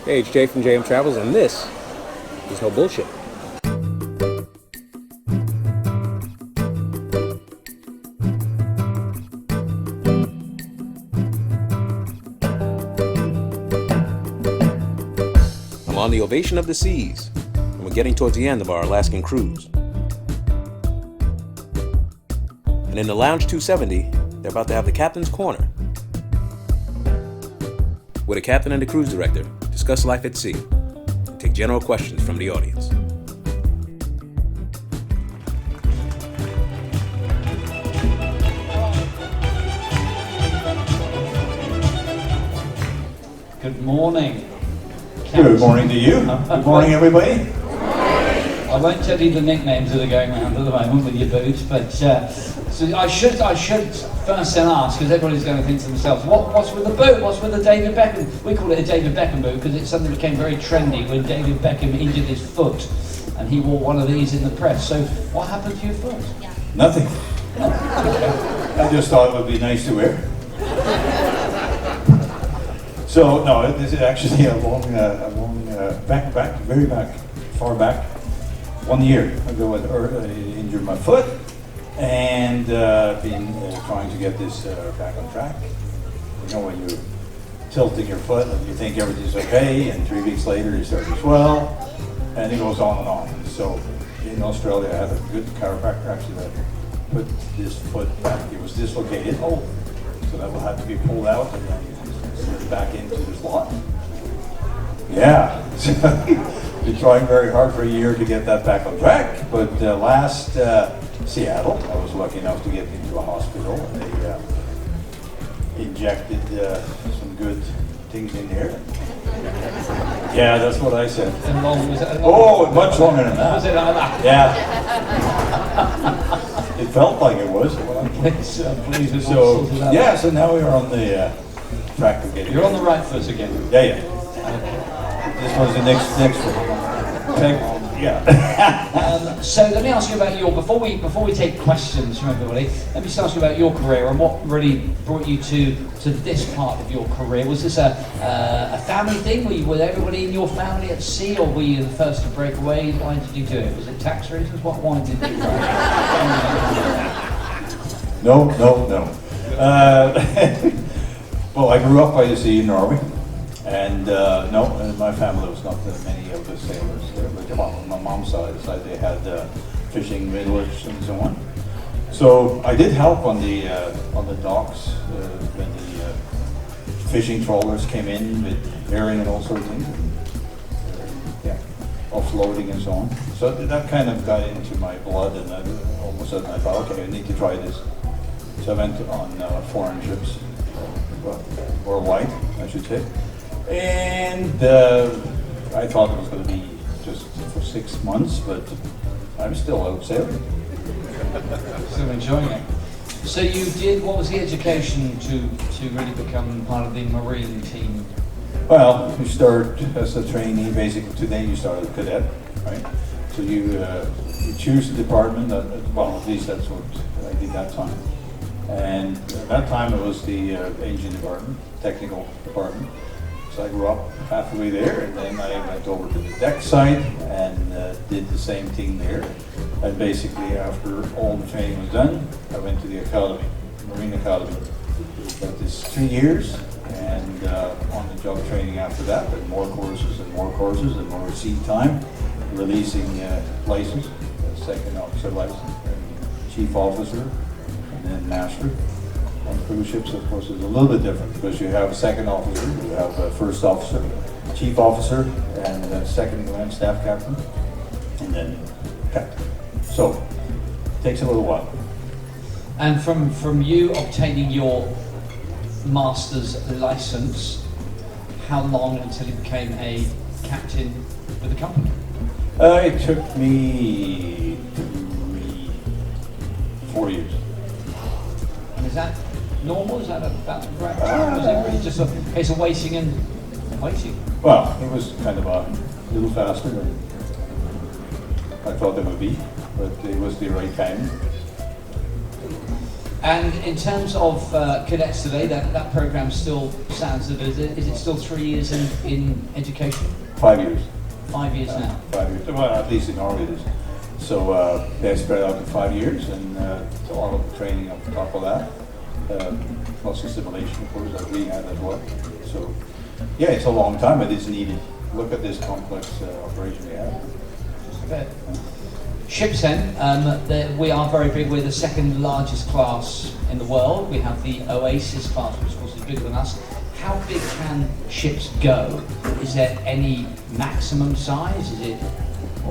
Hey, it's Jay from JM Travels, and this is No Bullshit. I'm on the Ovation of the Seas, and we're getting towards the end of our Alaskan cruise. And in the Lounge 270, they're about to have the Captain's Corner, where the captain and the cruise director discuss life at sea and take general questions from the audience. Good morning. Good morning to you. Good morning, everybody. I won't tell you the nicknames that are going around at the moment with your boots, but so I should first then ask, because everybody's going to think to themselves, what's with the boot? What's with the David Beckham? We call it a David Beckham boot because it's something that became very trendy when David Beckham injured his foot, and he wore one of these in the press. So what happened to your foot? Nothing. I just thought it would be nice to wear. So no, this is actually a long very far back. 1 year ago, I injured my foot, and been trying to get this back on track. You know, when you're tilting your foot and you think everything's okay, and 3 weeks later you start to swell, and it goes on and on. So in Australia, I had a good chiropractor actually that put this foot back. It was dislocated, so that will have to be pulled out and then slid back into the slot. Yeah. Been trying very hard for a year to get that back on track, but last Seattle, I was lucky enough to get into a hospital, and they injected some good things in there. Yeah, that's what I said. And long, was it oh, much longer than that. Was it like that? Yeah. It felt like it was. So yeah, so now we're on the track of getting. You're on the right foot again. Yeah. This was the next one. Yeah. So let me ask you about before we take questions from everybody, let me just ask you about your career and what really brought you to this part of your career. Was this a family thing? Were you with everybody in your family at sea, or were you the first to break away? Why did you do it? Was it tax reasons? Why did you do it? No. Well, I grew up by the sea in Norway. And my family was not many of the sailors there, but on my mom's side, they had fishing village and so on. So I did help on the docks when the fishing trawlers came in with herring and all sorts of things, offloading and so on. So that kind of got into my blood, and all of a sudden I thought, okay, I need to try this. So I went on foreign trips, worldwide, I should say. And I thought it was going to be just for 6 months, but I'm still out sailing. Still enjoying it. So you did, what was the education to really become part of the Marine team? Well, you start as a trainee, basically today you start as a cadet, right? So you choose the department, well at least that's what I did that time. And at that time it was the engine department, technical department. So I grew up halfway there, and then I went over to the deck side and did the same thing there. And basically, after all the training was done, I went to the academy, Marine Academy. That is 3 years, and on-the-job training after that, and more courses and more sea time, releasing license, second officer license, and chief officer, and then master. On cruise ships, of course, is a little bit different because you have a second officer, you have a first officer, chief officer, and a second in command staff captain, and then captain. So it takes a little while. And from you obtaining your master's license, how long until you became a captain with the company? It took me 4 years. And is that normal? Is that about the right time? Was it really just a case of waiting and waiting? Well, it was kind of a little faster than I thought it would be, but it was the right time. And in terms of cadets today, that program still stands. Is it still 3 years in education? 5 years. 5 years now. 5 years. Well, at least in Norway it is. So they spread out in 5 years, and a lot of training on top of that. Plus the simulation, of course, that we had as well. So yeah, it's a long time, but it's needed. Look at this complex operation we have. Okay. Ships then, we are very big. We're the second largest class in the world. We have the Oasis class, which of course is bigger than us. How big can ships go? Is there any maximum size? Is it,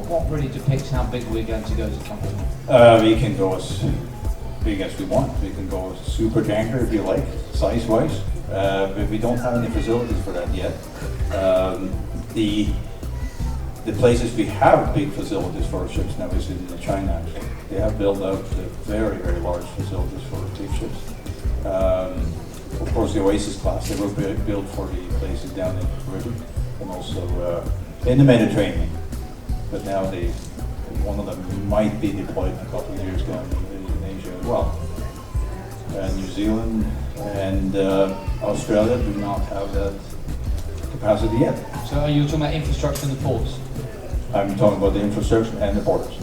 what really depicts how big we're going to go as a company? We can go as big as we want. We can go as a super tanker if you like, size-wise. But we don't have any facilities for that yet. The places we have big facilities for ships now is in China, actually. They have built out very, very large facilities for big ships. Of course, the Oasis class, they were built for the places down in the Caribbean and also in the Mediterranean. But now one of them might be deployed in a couple of years down in Asia as well. New Zealand and Australia do not have that capacity yet. So are you talking about infrastructure in the ports? I'm talking about the infrastructure and the borders.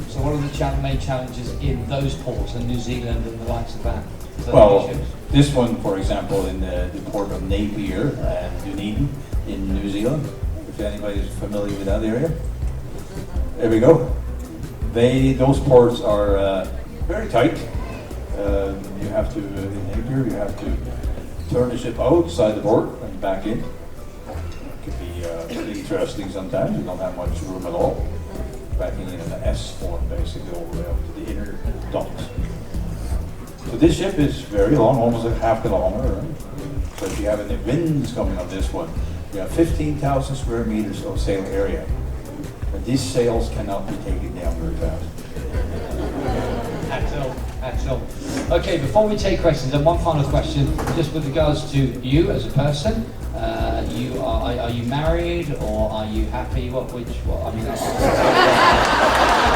So what are the main challenges in those ports, in New Zealand and the likes of that? Well, this one, for example, in the port of Napier and Dunedin in New Zealand, if anybody is familiar with that area. There we go. Those ports are very tight. You have to, in Napier, you have to turn the ship outside the port and back in. It can be pretty interesting sometimes. You don't have much room at all. Backing in an S form, basically, all the way up to the inner docks. So this ship is very long, almost like half kilometer. Right? So if you have any winds coming on this one, you have 15,000 square meters of sail area. But these sails cannot be taken down very fast. Axel. Okay, before we take questions, and one final question, just with regards to you as a person. Are you married or are you happy? I mean, you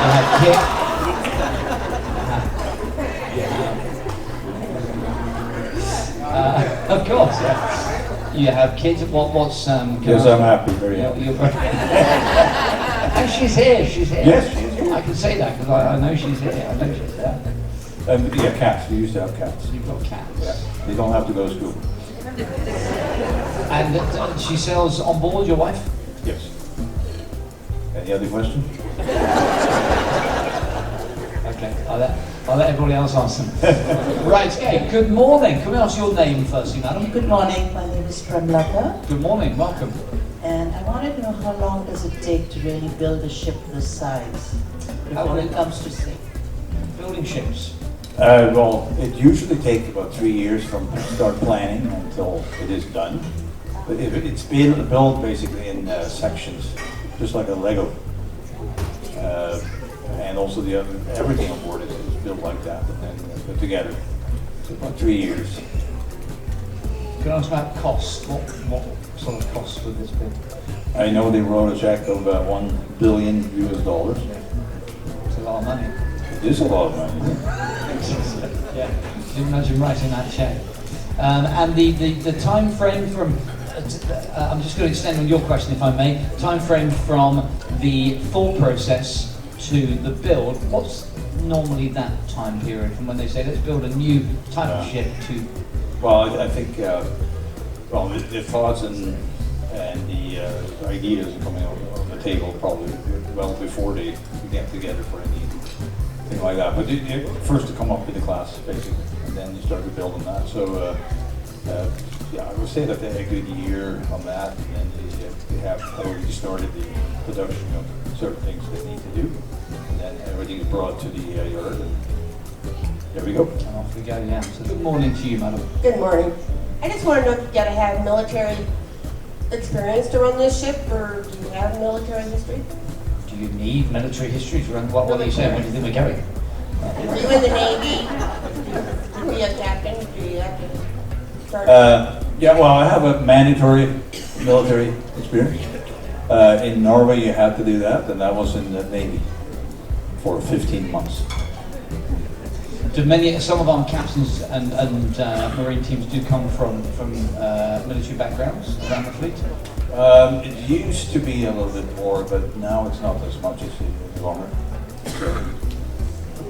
have kids. Of course, yeah. You have kids. What's Yes, I'm happy, very happy. And she's here. Yes, she's here. I can say that because I know she's here. Yeah, cats. We used to have cats. You've got cats. Yeah. They don't have to go to school. And she sails on board, your wife? Yes. Any other question? Okay, I'll let everybody else answer. Right, okay, good morning. Can we ask your name firstly, madam? Good morning, my name is Pramlata, Good morning, welcome. and I wanted to know how long does it take to really build a ship this size when it comes to sea? Building ships. Well, it usually takes about 3 years from start planning until it is done. But it's built basically in sections, just like a Lego. And also everything on board is built like that and then put together. So about 3 years. Can I ask about cost? What sort of cost would this be? I know they wrote a check of $1 billion. It's a lot of money. It is a lot of money. Yeah, can you imagine writing that check? And the time frame from, I'm just going to extend on your question if I may, time frame from the thought process to the build, what's normally that time period from when they say let's build a new type of ship to? Well, I think, the thoughts and the ideas are coming on the table probably well before they get together for anything like that. But first to come up with the class, basically, and then you start to build on that. So, yeah, I would say that they had a good year on that, and then they have already started the production of certain things they need to do, and then everything is brought to the yard, and there we go. And off we go, yeah. So good morning to you, madam. Good morning. I just want to know if you got to have military experience to run this ship, or do you have military history? Do you need military history to run? What are you saying? Where do you think we're going? Were you in the Navy? To be a captain? Do you have to start? Yeah, well, I have a mandatory military experience. In Norway, you had to do that, and that was in the Navy for 15 months. Some of our captains and marine teams do come from military backgrounds around the fleet? It used to be a little bit more, but now it's not as much as it longer. So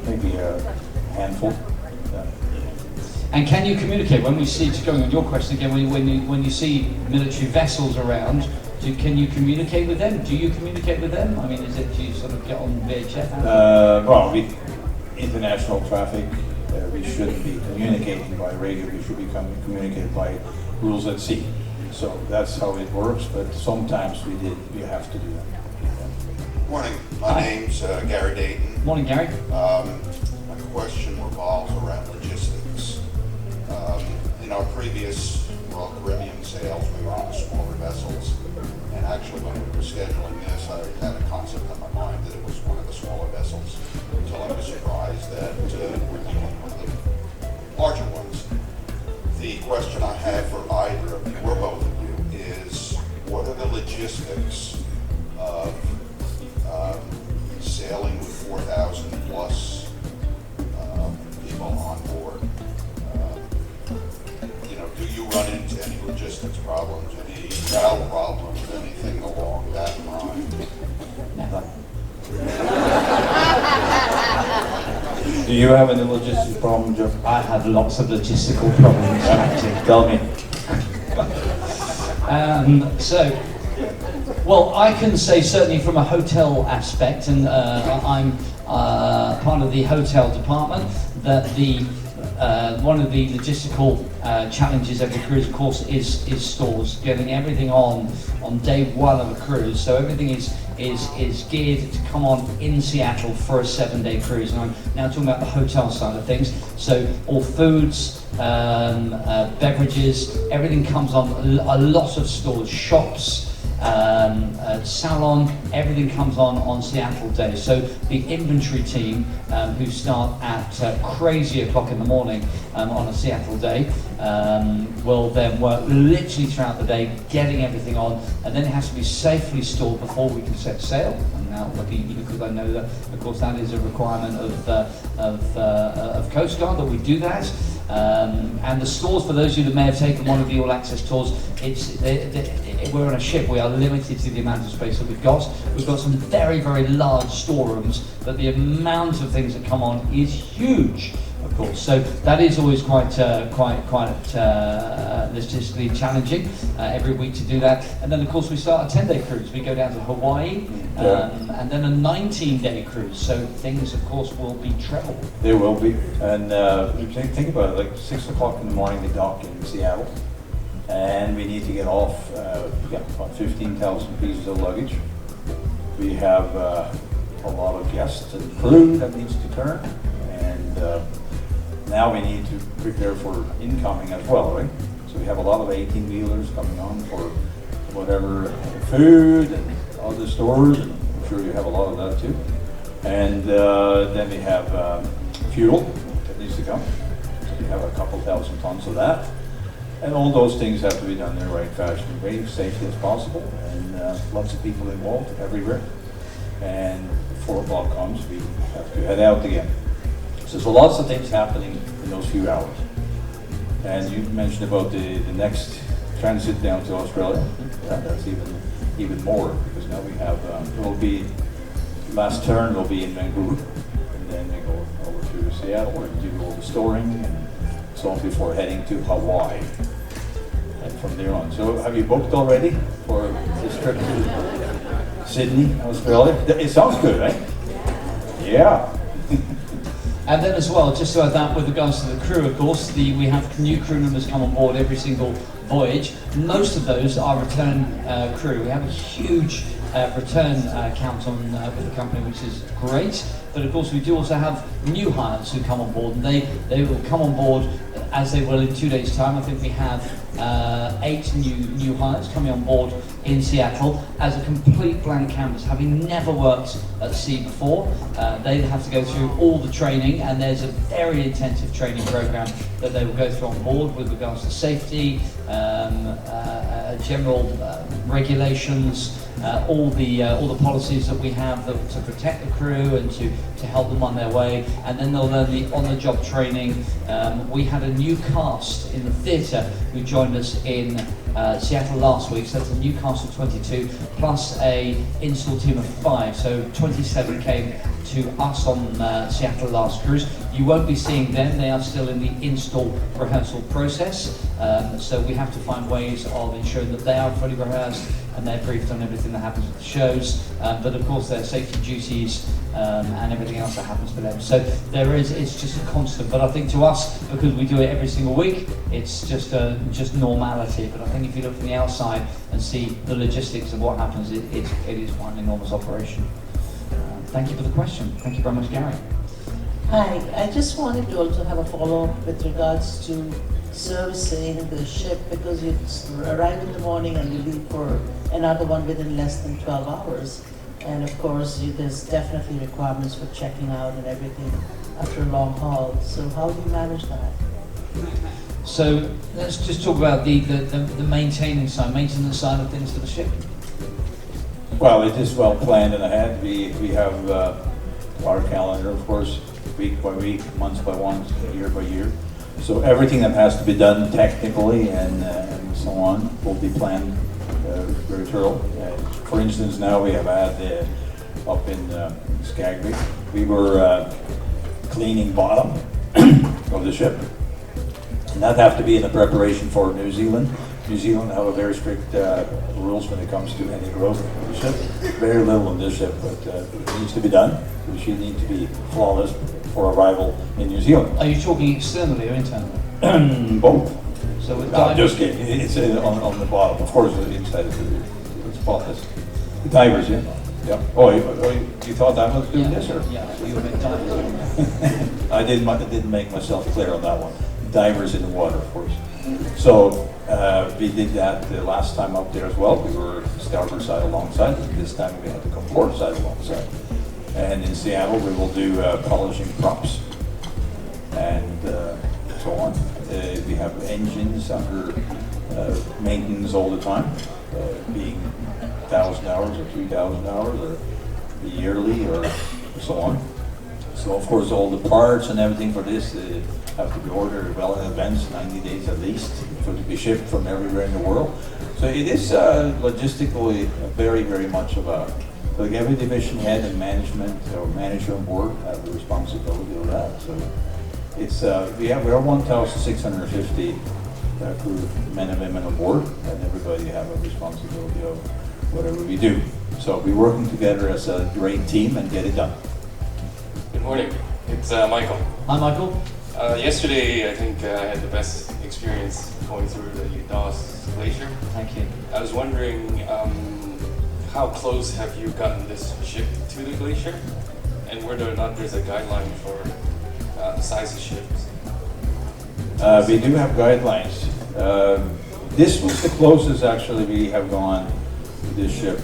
maybe a handful. Yeah. And can you communicate when we see, just going on your question again, when you see military vessels around, can you communicate with them? Do you communicate with them? I mean, do you sort of get on VHF? Well, with international traffic, we shouldn't be communicating by radio. We should be communicated by rules at sea. So that's how it works. But sometimes we have to do that. Yeah. Morning. My name's Gary Dayton. Morning, Gary. My question revolves around logistics. In our previous Royal Caribbean sails, we were on the smaller vessels. And actually, when we were scheduling this, I had a concept in my mind that it was one of the smaller vessels, until I was surprised that we're dealing with the larger ones. The question I have for either of you, or both of you, is what are the logistics of sailing with 4,000 plus people on board? Do you run into any logistics problems, any travel problems, anything along that line? Never. Do you have any logistics problem, Jeff? I have lots of logistical problems, actually. Tell me. Well, I can say certainly from a hotel aspect, and I'm part of the hotel department, that one of the logistical challenges every cruise, of course, is stores, getting everything on day one of a cruise. So everything is geared to come on in Seattle for a 7-day cruise. And I'm now talking about the hotel side of things. So all foods, beverages, everything comes on. A lot of stores, shops, salon, everything comes on Seattle Day. So the inventory team, who start at crazy o'clock in the morning on a Seattle Day, will then work literally throughout the day, getting everything on, and then it has to be safely stored before we can set sail. And now, lucky because I know that, of course, that is a requirement of Coast Guard that we do that. And the stores, for those of you that may have taken one of the all-access tours, we're on a ship. We are limited to the amount of space that we've got. We've got some very, very large storerooms, but the amount of things that come on is huge, of course. So that is always quite logistically challenging every week to do that. And then, of course, we start a 10-day cruise. We go down to Hawaii, and then a 19-day cruise. So things, of course, will be treble. They will be. And think about it, like 6 o'clock in the morning, they dock in Seattle. And we need to get off, about 15,000 pieces of luggage. We have a lot of guests and crew that needs to turn. And now we need to prepare for incoming as well, right? So we have a lot of 18-wheelers coming on for whatever food and other stores. And I'm sure you have a lot of that too. And then we have fuel that needs to come. So we have a couple thousand tons of that. And all those things have to be done in the right fashion, very safely as possible, and lots of people involved everywhere. And 4 o'clock comes, we have to head out again. So there's lots of things happening in those few hours. And you mentioned about the next transit down to Australia. Yeah, that's even more, because now we have, last turn will be in Vancouver, and then we go over to Seattle and do all the storing and so on before heading to Hawaii. And from there on. So have you booked already for this trip to Sydney, Australia? It sounds good, right? Yeah. And then as well, just to add that with regards to the crew, of course, we have new crew members come on board every single voyage. Most of those are return crew. We have a huge return count on with the company, which is great. But of course, we do also have new hires who come on board, and they will come on board as they will in 2 days' time. I think we have 8 new hires coming on board in Seattle as a complete blank canvas, having never worked at sea before. They have to go through all the training, and there's a very intensive training program that they will go through on board with regards to safety, general regulations, all the policies that we have to protect the crew and to help them on their way, and then they'll learn the on-the-job training. We had a new cast in the theatre who joined us in Seattle last week, so that's a new cast of 22 plus a install team of 5, so 27 came to us on Seattle last cruise. You won't be seeing them, they are still in the install rehearsal process, so we have to find ways of ensuring that they are fully rehearsed and they're briefed on everything that happens at the shows, but of course their safety duties and everything else that happens for them. So it's just a constant, but I think to us, because we do it every single week, it's just normality. But I think if you look from the outside and see the logistics of what happens, it is one enormous operation. Thank you for the question. Thank you very much, Gary. Hi, I just wanted to also have a follow-up with regards to servicing the ship, because you arrive in the morning and you leave for another one within less than 12 hours. And of course, there's definitely requirements for checking out and everything after a long haul. So how do you manage that? So let's just talk about the maintenance side of things for the ship. Well, it is well planned and ahead. We have our calendar, of course, week by week, month by month, year by year. So everything that has to be done technically and so on will be planned very thorough. For instance, now we have had up in Skagway, we were cleaning bottom of the ship. And that have to be in the preparation for New Zealand. New Zealand have a very strict rules when it comes to any growth of the ship. Very little on this ship, but it needs to be done. We should need to be flawless for arrival in New Zealand. Are you talking externally or internally? Both. So with No, just kidding. It's on the bottom. Of course, the inside is it's spotless. The divers, yeah. Yeah. Oh, you thought I was doing this, or? Yeah, you were divers. I didn't make myself clear on that one. Divers in the water, of course. So we did that the last time up there as well. We were starboard side alongside. This time we had to come port side alongside. And in Seattle, we will do polishing props and so on. We have engines under maintenance all the time, being 1,000 hours or 3,000 hours or yearly or so on. So of course all the parts and everything for this have to be ordered well in advance, 90 days at least, for it to be shipped from everywhere in the world. So it is logistically very, very much about, like every division head and management or manager on board have the responsibility of that. So it's we are 1,650 crew, men and women on board, and everybody have a responsibility of whatever we do. So we're working together as a great team and get it done. Good morning, it's Michael. Hi, Michael. Yesterday, I think I had the best experience going through the Dawes Glacier. Thank you. I was wondering, how close have you gotten this ship to the glacier? And whether or not there's a guideline for the size of ships? We do have guidelines. This was the closest actually we have gone to this ship.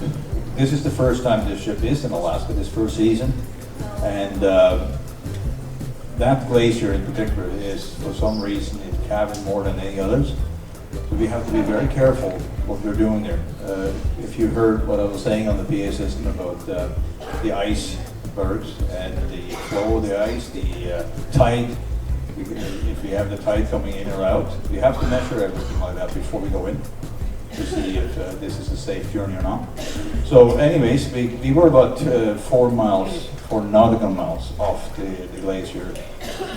This is the first time this ship is in Alaska, this first season. And that glacier in particular is, for some reason, it's calving more than any others. So we have to be very careful what we're doing there. If you heard what I was saying on the PA system about the icebergs and the flow of the ice, the tide, if we have the tide coming in or out, we have to measure everything like that before we go in to see if this is a safe journey or not. So anyways, we were about 4 nautical miles off the glacier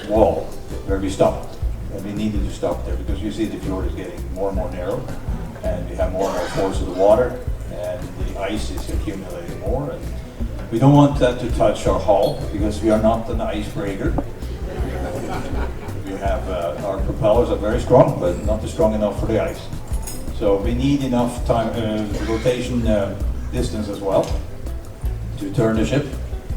wall where we stopped. And we needed to stop there because you see the fjord is getting more and more narrow, and we have more and more force of the water, and the ice is accumulating more. And we don't want that to touch our hull because we are not an icebreaker. We have our propellers are very strong, but not strong enough for the ice. So we need enough time, rotation distance as well to turn the ship.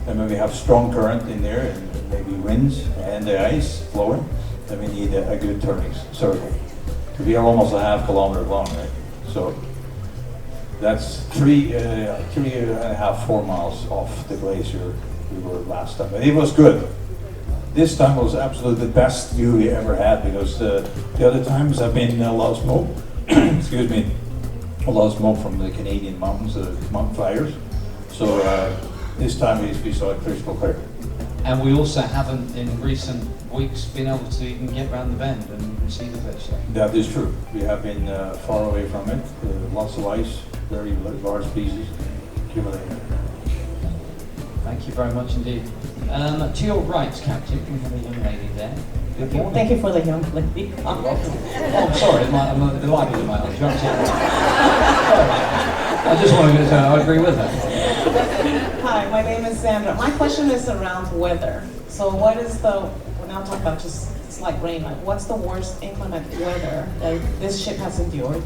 And when we have strong current in there and maybe winds and the ice flowing, then we need a good turning circle. We are almost a half kilometer long, right? So that's 3.5, 4 miles off the glacier we were last time. And it was good. this time was absolutely the best view we ever had, because the other times have been a lot of smoke. Excuse me, a lot of smoke from the Canadian mountains, the mountain fires. So this time we saw it crystal clear. And we also haven't, in recent weeks, been able to even get round the bend and see the place yet. That is true. We have been far away from it. Lots of ice, very large pieces accumulated. Thank you very much indeed. To your right, Captain, we have a young lady there. Good morning. Thank you for the young lady. Oh, I'm sorry, I'm delighted with my knowledge. I just wanted to say I agree with her. Hi, my name is Sandra. My question is around weather. So what is we're now talking about just slight rain, like what's the worst inclement weather that this ship has endured?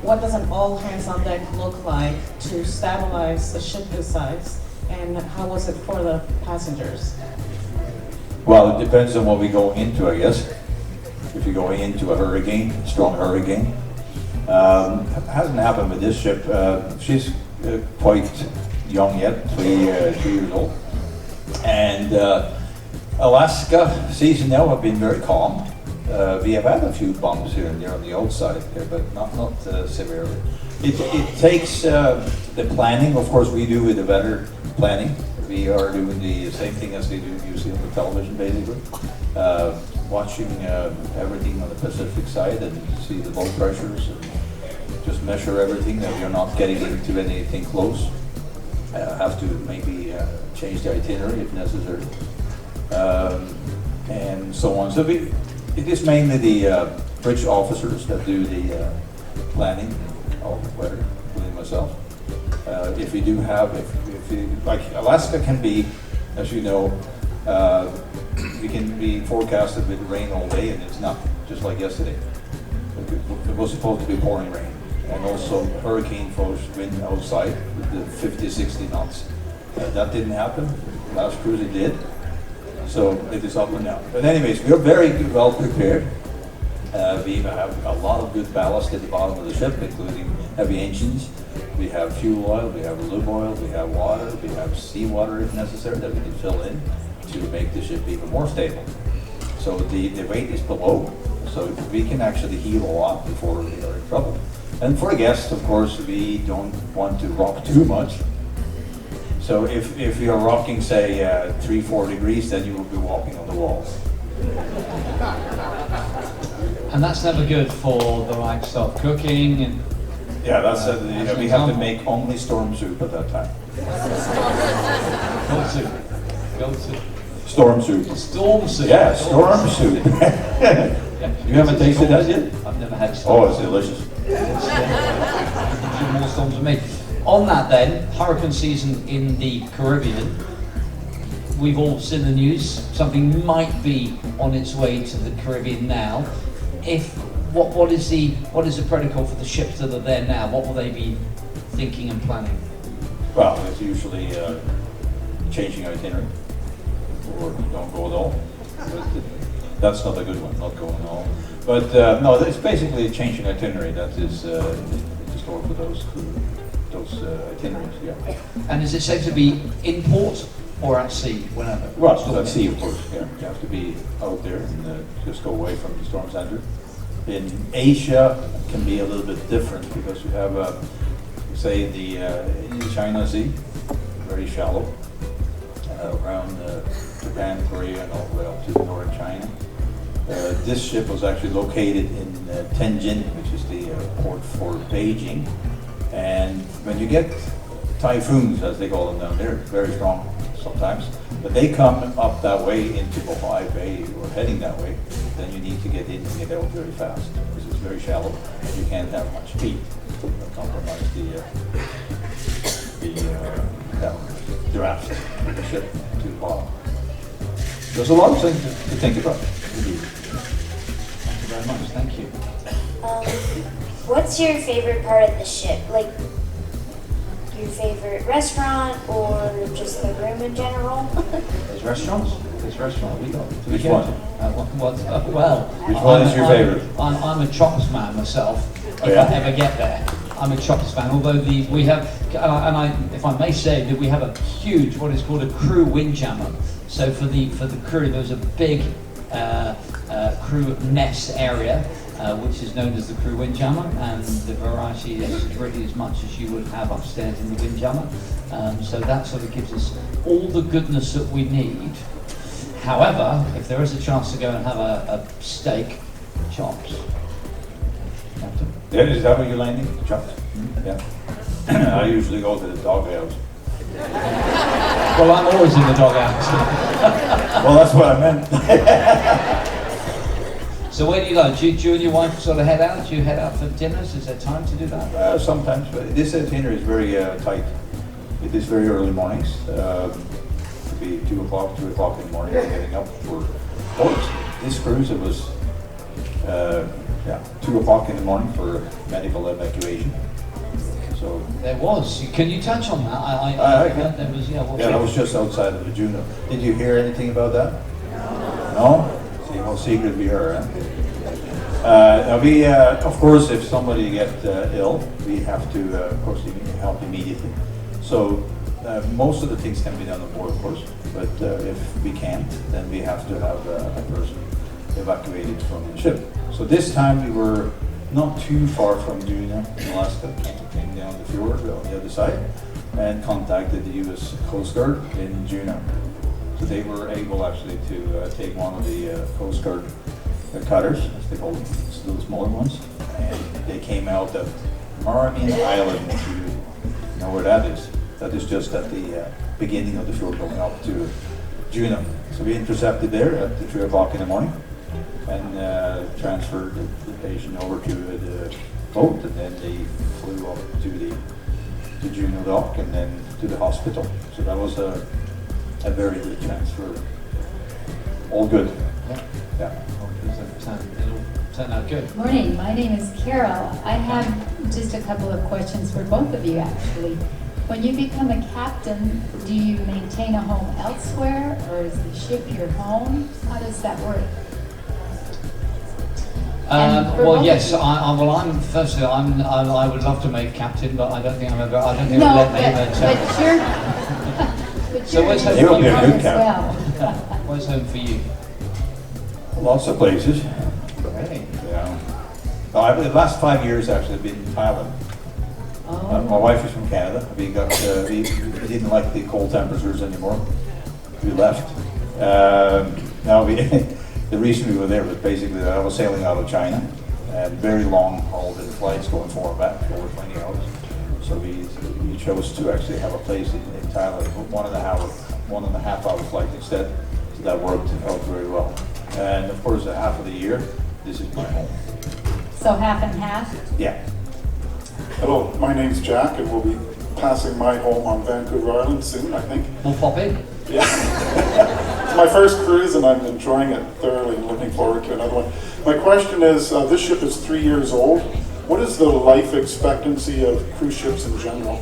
What does an all hands on deck look like to stabilize a ship this size? And how was it for the passengers? Well, it depends on what we go into, I guess. If you're going into a hurricane, strong hurricane. Hasn't happened with this ship. She's quite young yet, 3 years old. And Alaska season now have been very calm. We have had a few bumps here and there on the outside there, but not severely. It takes the planning, of course, we do with the weather planning. We are doing the same thing as they do usually on the television, basically. Watching everything on the Pacific side and see the low pressures and just measure everything, that we are not getting into anything close. Have to maybe change the itinerary if necessary, and so on. So it is mainly the bridge officers that do the planning of the weather, including myself. If we do have, like Alaska can be, as you know, we can be forecasted with rain all day, and it's not, just like yesterday. It was supposed to be pouring rain, and also hurricane force wind outside with the 50, 60 knots. That didn't happen. Last cruise it did. So it is up and down. But anyways, we are very well prepared. We have a lot of good ballast at the bottom of the ship, including heavy engines. We have fuel oil, we have lube oil, we have water, we have seawater if necessary that we can fill in to make the ship even more stable. So the weight is below, so we can actually heal a lot before we are in trouble. And for the guests, of course, we don't want to rock too much. So if you're rocking, say, 3-4 degrees, then you will be walking on the walls. And that's never good for the likes of cooking and... Yeah, that's we have to make only storm soup at that time. Goat soup. Storm soup. Storm soup. Yeah, storm soup. You haven't tasted that yet? I've never had storm. Oh, it's delicious. More storms than me. On that then, hurricane season in the Caribbean. We've all seen the news. Something might be on its way to the Caribbean now. What is the protocol for the ships that are there now? What will they be thinking and planning? Well, it's usually changing itinerary, or don't go at all. But that's not a good one, not going at all. But no, it's basically changing itinerary. That is the store for those itineraries. Yeah. And is it safe to be in port or at sea whenever? Well, at sea, of course. Yeah, you have to be out there and just go away from the storm center. In Asia, it can be a little bit different because you have, say, in the China Sea, very shallow, around Japan, Korea, and all the way up to northern China. This ship was actually located in Tianjin, which is the port for Beijing. And when you get typhoons, as they call them down there, very strong sometimes, but they come up that way into Bohai Bay or heading that way, then you need to get in and get out very fast because it's very shallow and you can't have much speed. It'll compromise the draft of the ship to the bottom. There's a lot of things to think about. Thank you very much. Thank you. What's your favorite part of the ship? Like your favorite restaurant or just the room in general? There's restaurants. We got. Which one? Which one is your favorite? I'm a chops man myself. Oh, if yeah? I ever get there, I'm a chops fan. Although we have, if I may say, that we have a huge, what is called a crew windjammer. So for the crew, there was a big crew mess area, which is known as the crew windjammer, and the variety is really as much as you would have upstairs in the windjammer. So that sort of gives us all the goodness that we need. However, if there is a chance to go and have a steak, chops. Captain? Yeah, is that where you're landing? Chops? Yeah. I usually go to the doghouse. Well, I'm always in the doghouse. Well, that's what I meant. So where do you go? Do you and your wife sort of head out? Do you head out for dinners? Is there time to do that? Sometimes, but this itinerary is very tight. It is very early mornings. It could be 2 o'clock in the morning, getting up for ports. This cruise, it was 2 o'clock in the morning for medical evacuation. So There was. Can you touch on that? I heard there was. that was just outside of the Juno. Did you hear anything about that? No? See, no secret we heard. We, of course, if somebody gets ill, we have to, of course, help immediately. So most of the things can be done on board, of course, but if we can't, then we have to have a person evacuated from the ship. So this time we were not too far from Juneau in Alaska. Came down the fjord on the other side and contacted the U.S. Coast Guard in Juneau. So they were able actually to take one of the Coast Guard cutters, as they call them, those smaller ones, and they came out of Marmion Island, if you know where that is. That is just at the beginning of the fjord going up to Juneau. So we intercepted there at 3 o'clock in the morning and transferred the patient over to the boat, and then they flew up to the Juneau dock and then to the hospital. So that was a very good transfer. All good. Yeah. It'll turn out good. Morning, my name is Carol. I have just a couple of questions for both of you, actually. When you become a captain, do you maintain a home elsewhere, or is the ship your home? How does that work? Well, yes. I would love to make captain, but I don't think I'll let me. But So where's home You for will be you? a good as captain. well. Where's home for you? Lots of places. Really? Yeah. The last 5 years actually have been in Thailand. My wife is from Canada. We didn't like the cold temperatures anymore. We left. The reason we were there was basically that I was sailing out of China, and very long haul-in flights going forward and back, over 20 hours. So we chose to actually have a place in Thailand, 1.5 hour flight instead. So that worked out very well. And of course, half of the year, this is my home. So half and half? Yeah. Hello, my name's Jack, and we'll be passing my home on Vancouver Island soon, I think. We'll pop in. Yeah. It's my first cruise, and I'm enjoying it thoroughly and looking forward to another one. My question is, this ship is 3 years old. What is the life expectancy of cruise ships in general?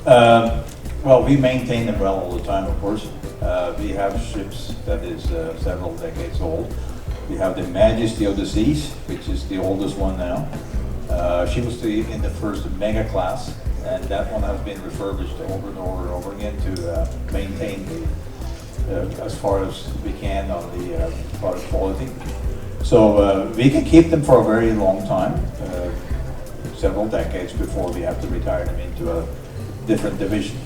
Well, we maintain them well all the time, of course. We have ships that is several decades old. We have the Majesty of the Seas, which is the oldest one now. She was in the first mega class, and that one has been refurbished over and over and over again to maintain as far as we can on the product quality. So we can keep them for a very long time, several decades before we have to retire them into a different division.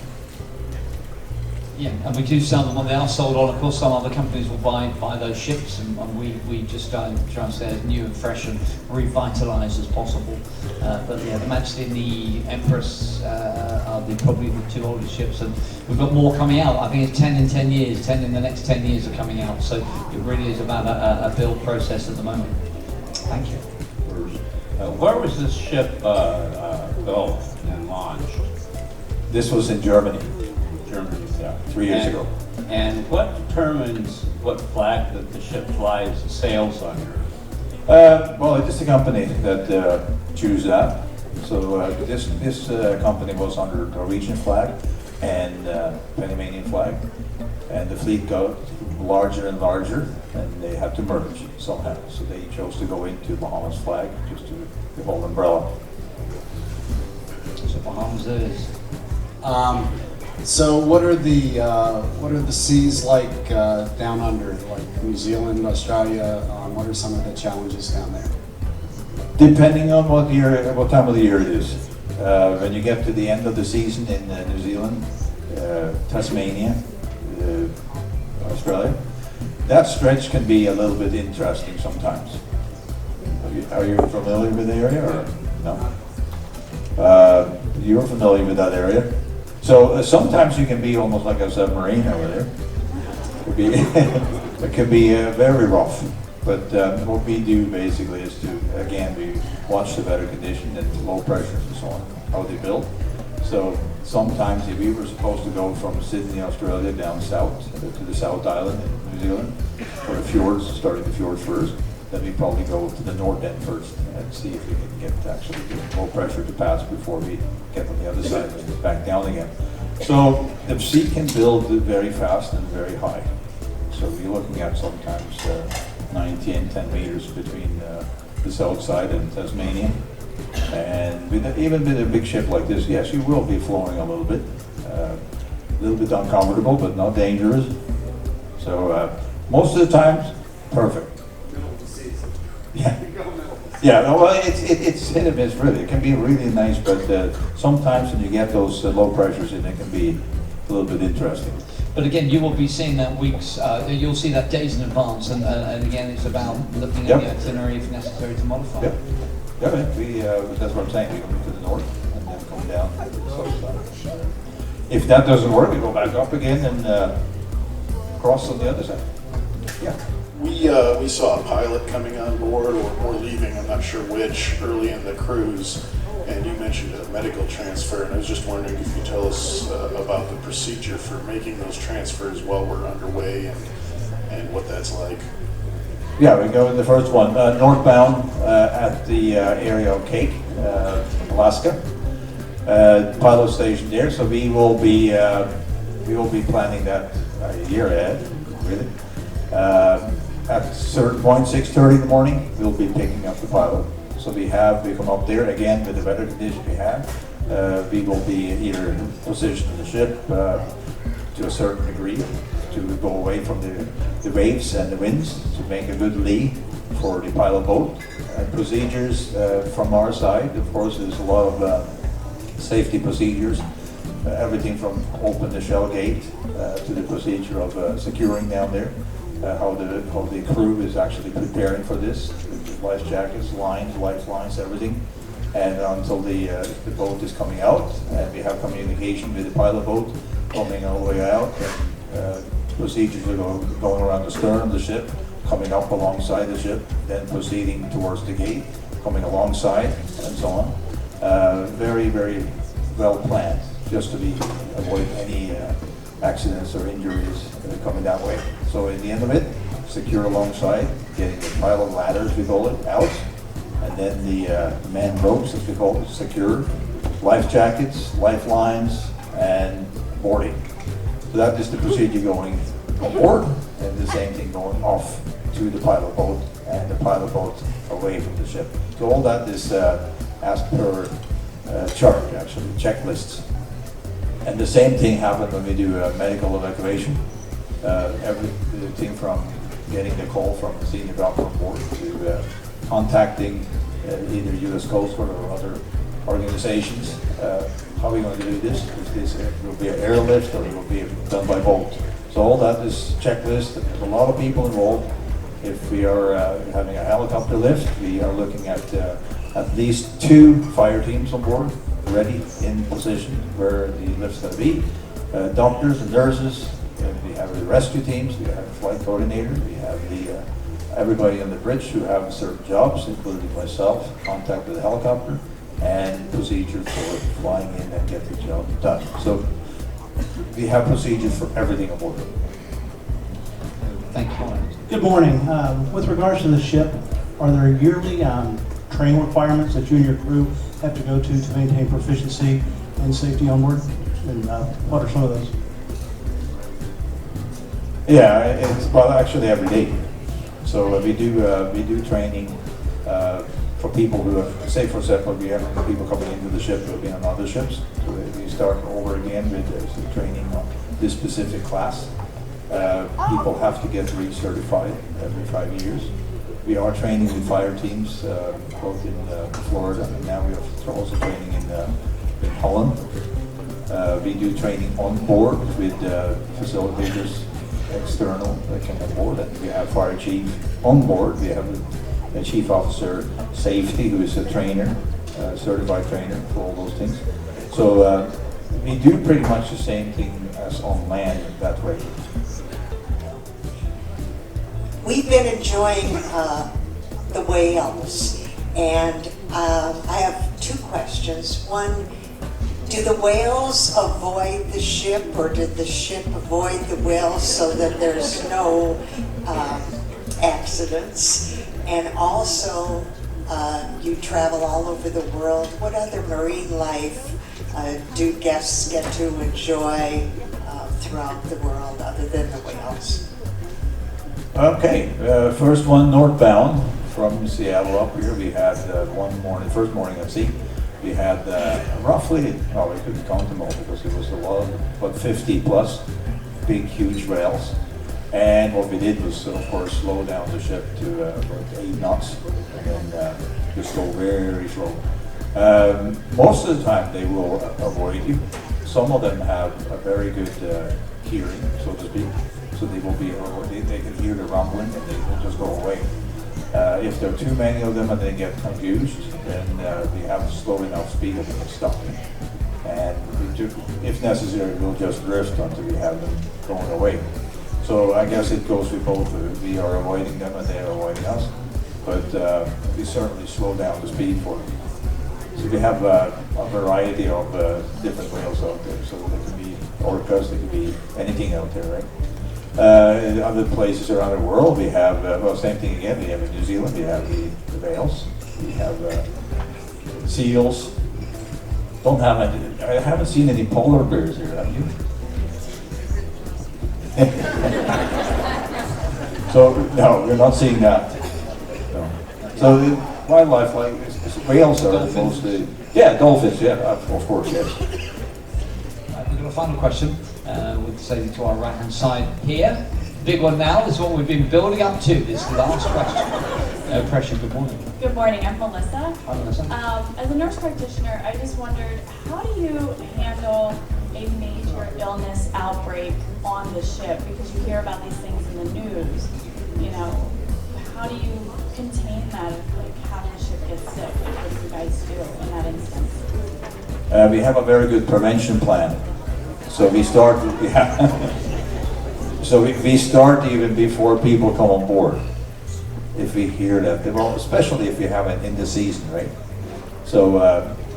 Yeah, and we do sell them. They are sold on. Of course, some other companies will buy those ships, and we just try and stay as new and fresh and revitalised as possible. But yeah, the Majesty and the Empress are probably the two oldest ships, and we've got more coming out. I think it's 10 in 10 years. 10 in the next 10 years are coming out. So it really is about a build process at the moment. Thank you. Where was this ship built and launched? This was in Germany. Germany. Yeah, 3 years ago. And what determines what flag that the ship flies, sails under? Well, it is the company that choose that. So this company was under Norwegian flag and Panamanian flag, and the fleet got larger and larger, and they had to merge somehow. So they chose to go into Bahamas flag, just to the whole umbrella. So Bahamas it is. So what are the seas like down under, like New Zealand, Australia? What are some of the challenges down there? Depending on what time of the year it is. When you get to the end of the season in New Zealand, Tasmania, Australia, that stretch can be a little bit interesting sometimes. Are you familiar with the area or no? You're familiar with that area. So sometimes you can be almost like a submarine over there. It can be very rough. But what we do basically is to, again, we watch the weather condition and low pressures and so on, how they build. So sometimes if we were supposed to go from Sydney, Australia down south to the South Island in New Zealand, for the fjords, starting the fjords first, then we probably go to the north end first and see if we can get actually low pressure to pass before we get on the other side and back down again. So the sea can build very fast and very high. So we're looking at sometimes 9, 10 meters between the south side and Tasmania. And even with a big ship like this, yes, you will be flowing a little bit uncomfortable, but not dangerous. So most of the times, perfect. Yeah. Yeah, no, well, it's hit and miss really. It can be really nice, but sometimes when you get those low pressures in, it can be a little bit interesting. But again, you will be seeing that weeks, you'll see that days in advance, and again, it's about looking at the itinerary if necessary to modify. Yep. Yeah, that's what I'm saying. We go to the north and then come down to the south side. If that doesn't work, we go back up again and cross on the other side. Yeah. We saw a pilot coming on board or leaving, I'm not sure which, early in the cruise, and you mentioned a medical transfer, and I was just wondering if you could tell us about the procedure for making those transfers while we're underway and what that's like. Yeah, we go with the first one, northbound at the area of Cape, Alaska. Pilot station there, so we will be planning that a year ahead, really. At a certain point, 6:30 in the morning, we'll be picking up the pilot. So we come up there again with the weather condition we have. We will be either positioning the ship to a certain degree to go away from the waves and the winds to make a good lee for the pilot boat. Procedures from our side, of course, there's a lot of safety procedures. Everything from open the shell gate to the procedure of securing down there. How the crew is actually preparing for this, with life jackets, lines, lifelines, everything, and until the boat is coming out, and we have communication with the pilot boat coming all the way out. And, procedures are going around the stern of the ship, coming up alongside the ship, then proceeding towards the gate, coming alongside, and so on. Very, very well planned, just to avoid any accidents or injuries coming that way. So at the end of it, secure alongside, getting the pilot ladders, we call it, out, and then the man ropes, as we call it, secured, life jackets, lifelines, and boarding. So that is the procedure going aboard, and the same thing going off to the pilot boat, and the pilot boat away from the ship. So all that is as per chart, actually, checklists. And the same thing happened when we do medical evacuation. Everything from getting the call from the senior doctor on board to contacting either U.S. Coast Guard or other organizations. How are we going to do this? It will be an airlift or it will be done by boat. So all that is checklist. There's a lot of people involved. If we are having a helicopter lift, we are looking at least 2 fire teams on board, ready in position where the lift's going to be. Doctors and nurses. We have the rescue teams, we have the flight coordinator, we have everybody on the bridge who have certain jobs, including myself, contact with the helicopter, and procedures for flying in and get the job done. So we have procedures for everything aboard. Thank you. Good morning. With regards to the ship, are there yearly training requirements that you and your crew have to go to maintain proficiency and safety on board? And what are some of those? Yeah, it's actually every day. So we do training for people who have, say for example, we have people coming into the ship who have been on other ships, so we start over again with some training on this specific class. People have to get recertified every 5 years. We are training with fire teams, both in Florida, and now we are also training in Holland. We do training on board with facilitators external that come on board, and we have fire chief on board. We have a chief officer safety who is a trainer, certified trainer for all those things. So we do pretty much the same thing as on land that way. We've been enjoying the whales, and I have two questions. One, do the whales avoid the ship, or did the ship avoid the whales so that there's no accidents? And also, you travel all over the world. What other marine life do guests get to enjoy throughout the world other than the whales? Okay, first one northbound from Seattle up here. We had one morning, first morning at sea. We had roughly, well, we couldn't count them all because it was a lot, but 50 plus big, huge whales. And what we did was, of course, slow down the ship to about 8 knots, and then just go very slow. Most of the time they will avoid you. Some of them have a very good hearing, so to speak. So they will be, they can hear the rumbling and they will just go away. If there are too many of them and they get confused, then we have slow enough speed that we can stop them. And we do, if necessary, we'll just drift until we have them going away. So I guess it goes with both. We are avoiding them and they are avoiding us. But we certainly slow down the speed for them. So we have a variety of different whales out there. So they can be orcas, they can be anything out there, right? In other places around the world, we have, well, same thing again. We have in New Zealand, we have the whales, we have seals. Don't have any, I haven't seen any polar bears here, have you? So, no, we're not seeing that. No. So, the wildlife, like, whales are mostly, yeah, dolphins, yeah, of course, yes. We've got a final question. With Sadie to our right hand side here. Big one now is what we've been building up to, this last question. No pressure, good morning. Good morning, I'm Melissa. Hi Melissa. As a nurse practitioner, I just wondered, how do you handle a major illness outbreak on the ship? Because you hear about these things in the news. You know, how do you contain that if like half the ship gets sick? What do you guys do in that instance? We have a very good prevention plan. So we start, yeah. So we start even before people come on board. If we hear that, well, especially if you have it in the season, right? So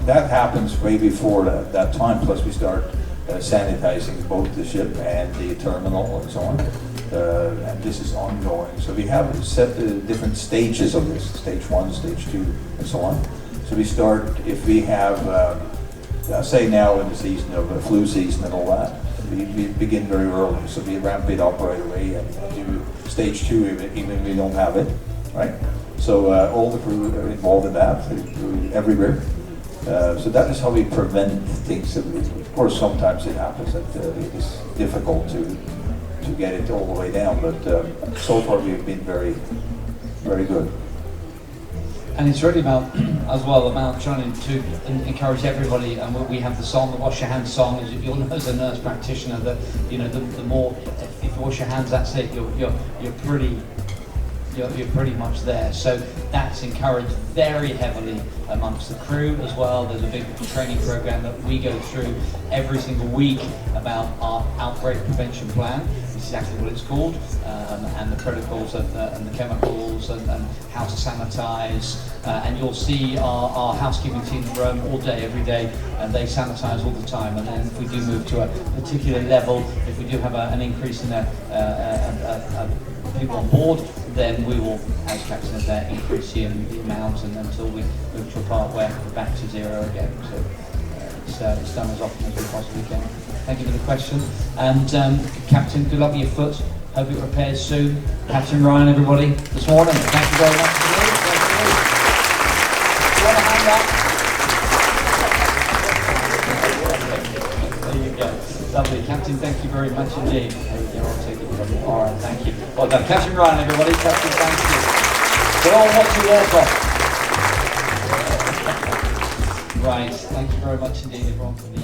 that happens way before that time. Plus we start sanitizing both the ship and the terminal and so on. And this is ongoing. So we have set the different stages of this, stage 1, stage 2, and so on. So we start, if we have, say now in the season of the flu season and all that, we begin very early, so we ramp it up right away and do stage 2 even if we don't have it, right? So all the crew are involved in that, everywhere. So that is how we prevent things. Of course, sometimes it happens that it is difficult to get it all the way down, but so far we've been very, very good. And it's really about, as well, about trying to encourage everybody. And we have the song, the Wash Your Hands song. As you'll know, as a nurse practitioner, that you know, the more if you wash your hands, that's it. You're pretty much there. So that's encouraged very heavily amongst the crew as well. There's a big training program that we go through every single week about our outbreak prevention plan. This is actually what it's called, and the protocols and the chemicals and how to sanitize. And you'll see our housekeeping team roam all day, every day, and they sanitize all the time. And then if we do move to a particular level, if we do have an increase in people on board, then we will, as Captain is there, increase the amount and until we move to a part where we're back to 0 again. So it's done as often as we possibly can. Thank you for the question. And Captain, good luck with your foot. Hope it repairs soon. Captain Ryan, everybody, this morning. Thank you very much. Lovely. Captain, thank you very much indeed. I'll take it from you. All right, thank you. Well done. Captain Ryan, everybody. Captain, thank you. We're all watching aircraft. Right, thank you very much indeed, everyone, for the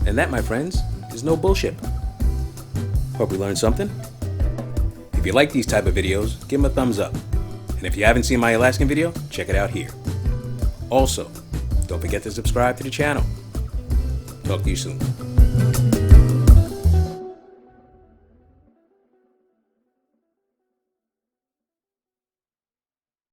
And that, my friends, is no bullshit. Hope you learned something. If you like these type of videos, give them a thumbs up. And if you haven't seen my Alaskan video, check it out here. Also, don't forget to subscribe to the channel. Talk to you soon.